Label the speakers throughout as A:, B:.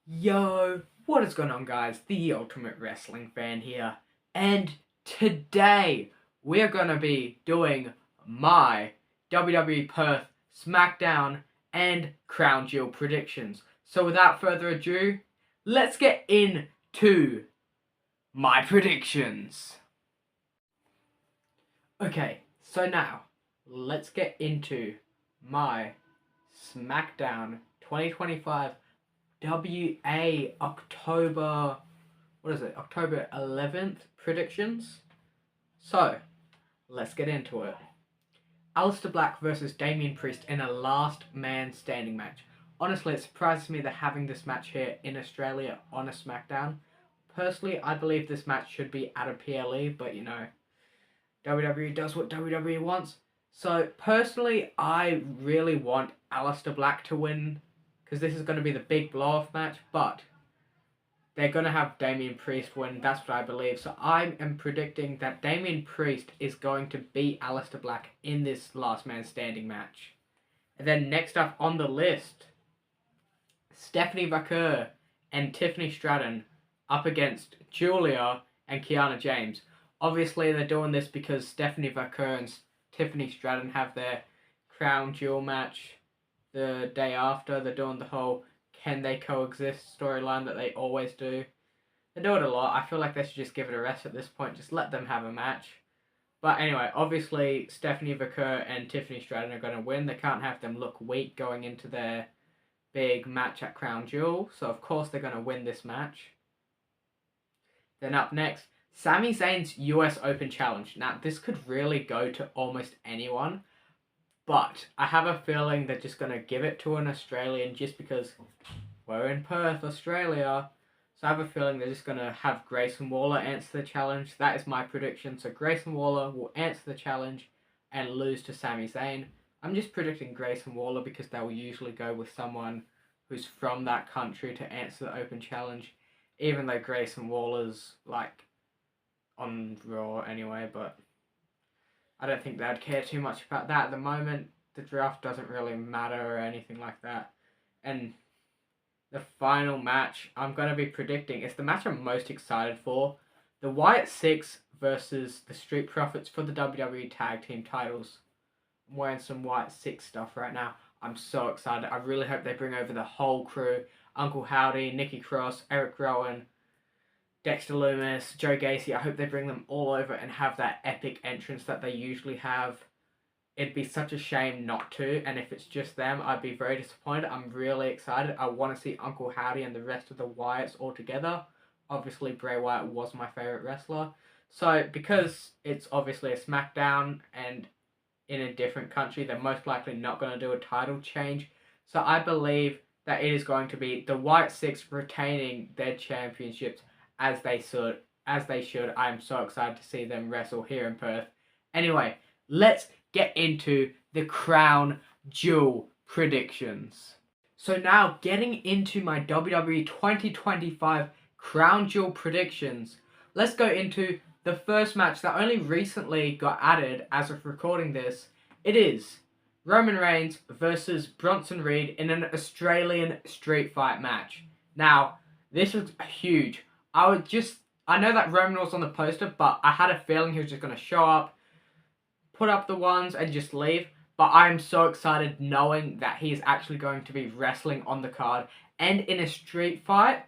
A: Yo, what is going on, guys? The Ultimate Wrestling Fan here, and today we're gonna be doing my WWE Perth, SmackDown, and Crown Jewel predictions. So without further ado, let's get into my predictions. Okay, so now let's get into my SmackDown 2025 WA October, October 11th predictions. So, let's get into it. Aleister Black versus Damian Priest in a last man standing match. Honestly, it surprises me they're having this match here in Australia on a SmackDown. Personally, I believe this match should be at a PLE, but WWE does what WWE wants. So, personally, I really want Aleister Black to win because this is going to be the big blow-off match, but they're going to have Damian Priest win. That's what I believe. So I am predicting that Damian Priest is going to beat Aleister Black in this last man standing match. And then next up on the list, Stephanie Vaquer and Tiffany Stratton up against Julia and Kiana James. Obviously, they're doing this because Stephanie Vaquer and Tiffany Stratton have their Crown Jewel match the day after. They're doing the whole can they coexist storyline that they always do. They do it a lot. I feel like they should just give it a rest at this point. Just let them have a match. But anyway, obviously Stephanie Vaquer and Tiffany Stratton are going to win. They can't have them look weak going into their big match at Crown Jewel. So of course they're going to win this match. Then up next, Sami Zayn's US Open Challenge. Now this could really go to almost anyone. But I have a feeling they're just going to give it to an Australian just because we're in Perth, Australia. So I have a feeling they're just going to have Grayson Waller answer the challenge. That is my prediction. So Grayson Waller will answer the challenge and lose to Sami Zayn. I'm just predicting Grayson Waller because they will usually go with someone who's from that country to answer the Open Challenge. Even though Grayson Waller's like on Raw anyway, but I don't think they'd care too much about that at the moment. The draft doesn't really matter or anything like that. And the final match I'm going to be predicting is the match I'm most excited for. The Wyatt Six versus the Street Profits for the WWE Tag Team titles. I'm wearing some Wyatt Six stuff right now. I'm so excited. I really hope they bring over the whole crew. Uncle Howdy, Nikki Cross, Eric Rowan, Dexter Lumis, Joe Gacy. I hope they bring them all over and have that epic entrance that they usually have. It'd be such a shame not to, and if it's just them, I'd be very disappointed. I'm really excited. I want to see Uncle Howdy and the rest of the Wyatts all together. Obviously, Bray Wyatt was my favourite wrestler. So, because it's obviously a SmackDown and in a different country, they're most likely not going to do a title change. So, I believe that it is going to be the Wyatt Six retaining their championships as they should. I am so excited to see them wrestle here in Perth. Anyway, let's get into the Crown Jewel predictions. So now, getting into my WWE 2025 Crown Jewel predictions, let's go into the first match that only recently got added as of recording this. It is Roman Reigns versus Bronson Reed in an Australian street fight match. Now, this was huge. I know that Roman was on the poster, but I had a feeling he was just going to show up, put up the ones, and just leave. But I am so excited knowing that he is actually going to be wrestling on the card and in a street fight.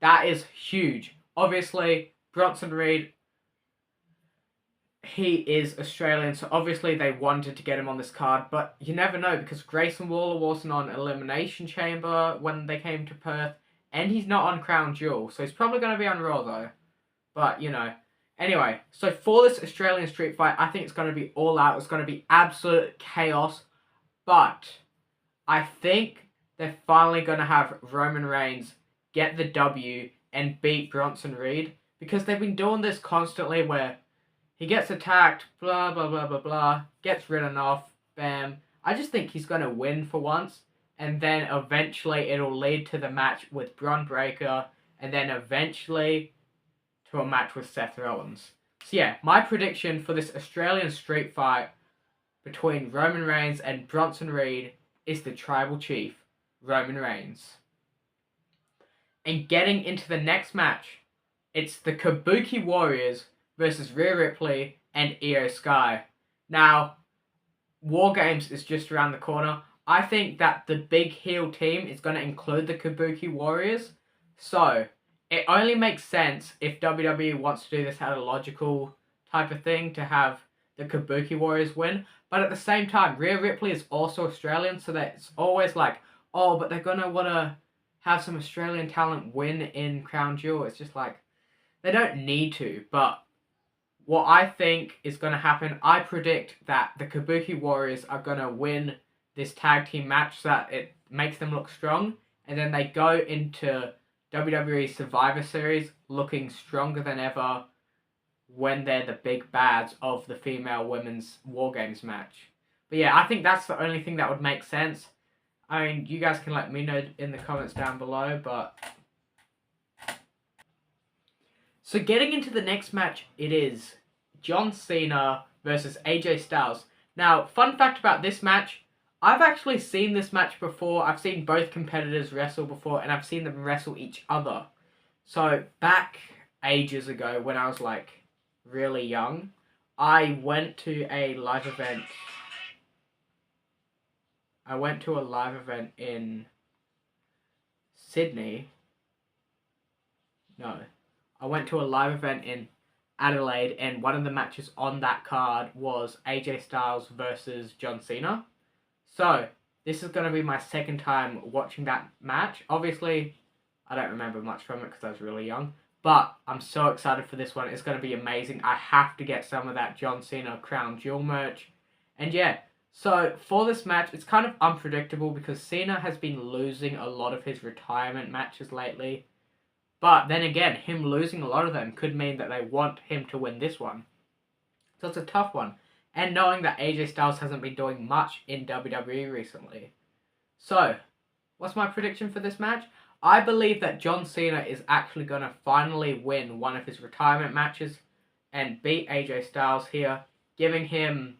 A: That is huge. Obviously, Bronson Reed, he is Australian, so obviously they wanted to get him on this card, but you never know because Grayson Waller wasn't on Elimination Chamber when they came to Perth. And he's not on Crown Jewel, so he's probably going to be on Raw, though. But, Anyway, so for this Australian street fight, I think it's going to be all out. It's going to be absolute chaos. But I think they're finally going to have Roman Reigns get the W and beat Bronson Reed. Because they've been doing this constantly where he gets attacked, blah, blah, blah, blah, blah, gets ridden off, bam. I just think he's going to win for once. And then eventually it'll lead to the match with Bron Breakker, and then eventually to a match with Seth Rollins. So yeah, my prediction for this Australian street fight between Roman Reigns and Bronson Reed is the Tribal Chief, Roman Reigns. And getting into the next match, it's the Kabuki Warriors versus Rhea Ripley and Io Sky. Now, War Games is just around the corner. I think that the big heel team is going to include the Kabuki Warriors. So, it only makes sense if WWE wants to do this at a logical type of thing to have the Kabuki Warriors win. But at the same time, Rhea Ripley is also Australian, so that it's always like, oh, but they're going to want to have some Australian talent win in Crown Jewel. It's just like, they don't need to, but what I think is going to happen, I predict that the Kabuki Warriors are going to win this tag team match so that it makes them look strong, and then they go into WWE Survivor Series looking stronger than ever when they're the big bads of the female women's War Games match. But yeah, I think that's the only thing that would make sense. I mean, you guys can let me know in the comments down below, but... So getting into the next match, it is John Cena versus AJ Styles. Now, fun fact about this match, I've actually seen this match before. I've seen both competitors wrestle before, and I've seen them wrestle each other. So, back ages ago, when I was, like, really young, I went to a live event. I went to a live event in Sydney. No. I went to a live event in Adelaide, and one of the matches on that card was AJ Styles versus John Cena. So, this is going to be my second time watching that match. Obviously, I don't remember much from it because I was really young. But I'm so excited for this one. It's going to be amazing. I have to get some of that John Cena Crown Jewel merch. And yeah, so for this match, it's kind of unpredictable because Cena has been losing a lot of his retirement matches lately. But then again, him losing a lot of them could mean that they want him to win this one. So it's a tough one. And knowing that AJ Styles hasn't been doing much in WWE recently. So, what's my prediction for this match? I believe that John Cena is actually going to finally win one of his retirement matches and beat AJ Styles here, giving him...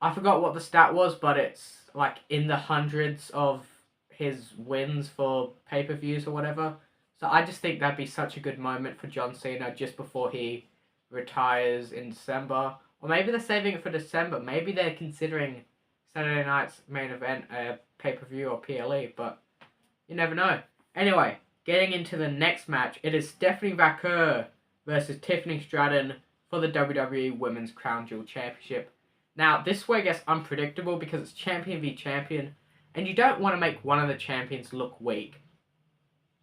A: I forgot what the stat was, but it's like in the hundreds of his wins for pay-per-views or whatever. So I just think that'd be such a good moment for John Cena just before he retires in December. Or maybe they're saving it for December. Maybe they're considering Saturday night's main event a pay-per-view or PLE, but you never know. Anyway, getting into the next match, it is Stephanie Vaquer versus Tiffany Stratton for the WWE Women's Crown Jewel Championship. Now, this way gets unpredictable because it's champion v champion, and you don't want to make one of the champions look weak.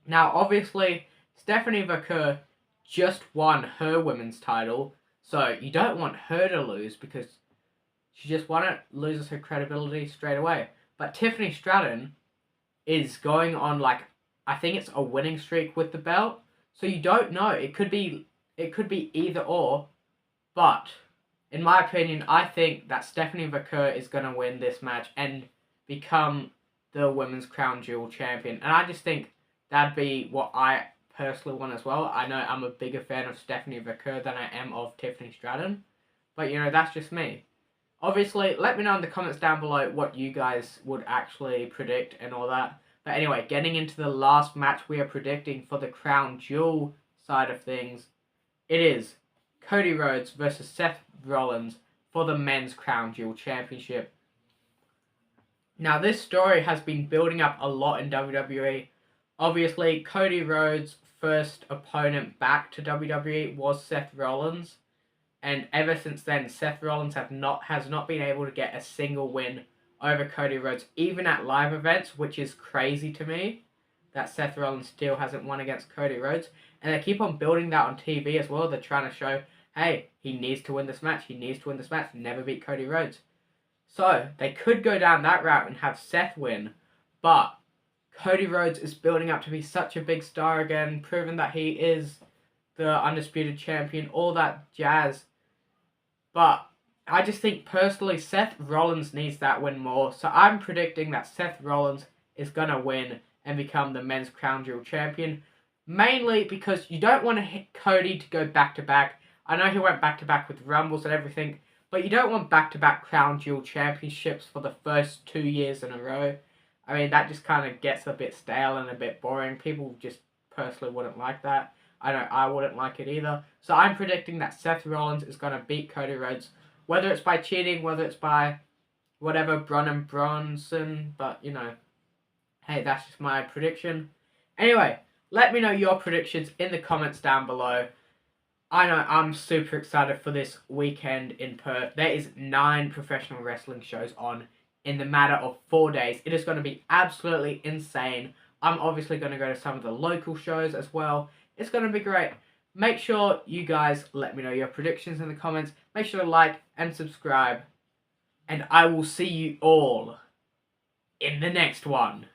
A: Now, obviously, Stephanie Vaquer just won her women's title, so you don't want her to lose because she just won it, loses her credibility straight away. But Tiffany Stratton is going on, like, I think it's a winning streak with the belt, so you don't know. It could be either or, but in my opinion, I think that Stephanie Vaquer is going to win this match and become the Women's Crown Jewel champion. And I just think that'd be what I personally want as well. I know I'm a bigger fan of Stephanie Vaquer than I am of Tiffany Stratton. But, you know, that's just me. Obviously, let me know in the comments down below what you guys would actually predict and all that. But anyway, getting into the last match we are predicting for the Crown Jewel side of things, it is Cody Rhodes versus Seth Rollins for the Men's Crown Jewel Championship. Now, this story has been building up a lot in WWE. Obviously, Cody Rhodes' first opponent back to WWE was Seth Rollins. And ever since then, Seth Rollins has not been able to get a single win over Cody Rhodes, even at live events, which is crazy to me, that Seth Rollins still hasn't won against Cody Rhodes. And they keep on building that on TV as well. They're trying to show, hey, he needs to win this match. He needs to win this match. Never beat Cody Rhodes. So, they could go down that route and have Seth win. But Cody Rhodes is building up to be such a big star again, proving that he is the undisputed champion, all that jazz. But I just think, personally, Seth Rollins needs that win more. So I'm predicting that Seth Rollins is going to win and become the Men's Crown Jewel champion. Mainly because you don't want to hit Cody to go back-to-back. I know he went back-to-back with Rumbles and everything, but you don't want back-to-back Crown Jewel championships for the first 2 years in a row. I mean, that just kind of gets a bit stale and a bit boring. People just personally wouldn't like that. I know I wouldn't like it either. So I'm predicting that Seth Rollins is going to beat Cody Rhodes, whether it's by cheating, whether it's by whatever, Bronson, but you know, hey, that's just my prediction. Anyway, let me know your predictions in the comments down below. I know I'm super excited for this weekend in Perth. There is 9 professional wrestling shows on in the matter of 4 days. It is going to be absolutely insane. I'm obviously going to go to some of the local shows as well. It's going to be great. Make sure you guys let me know your predictions in the comments. Make sure to like and subscribe. And I will see you all in the next one.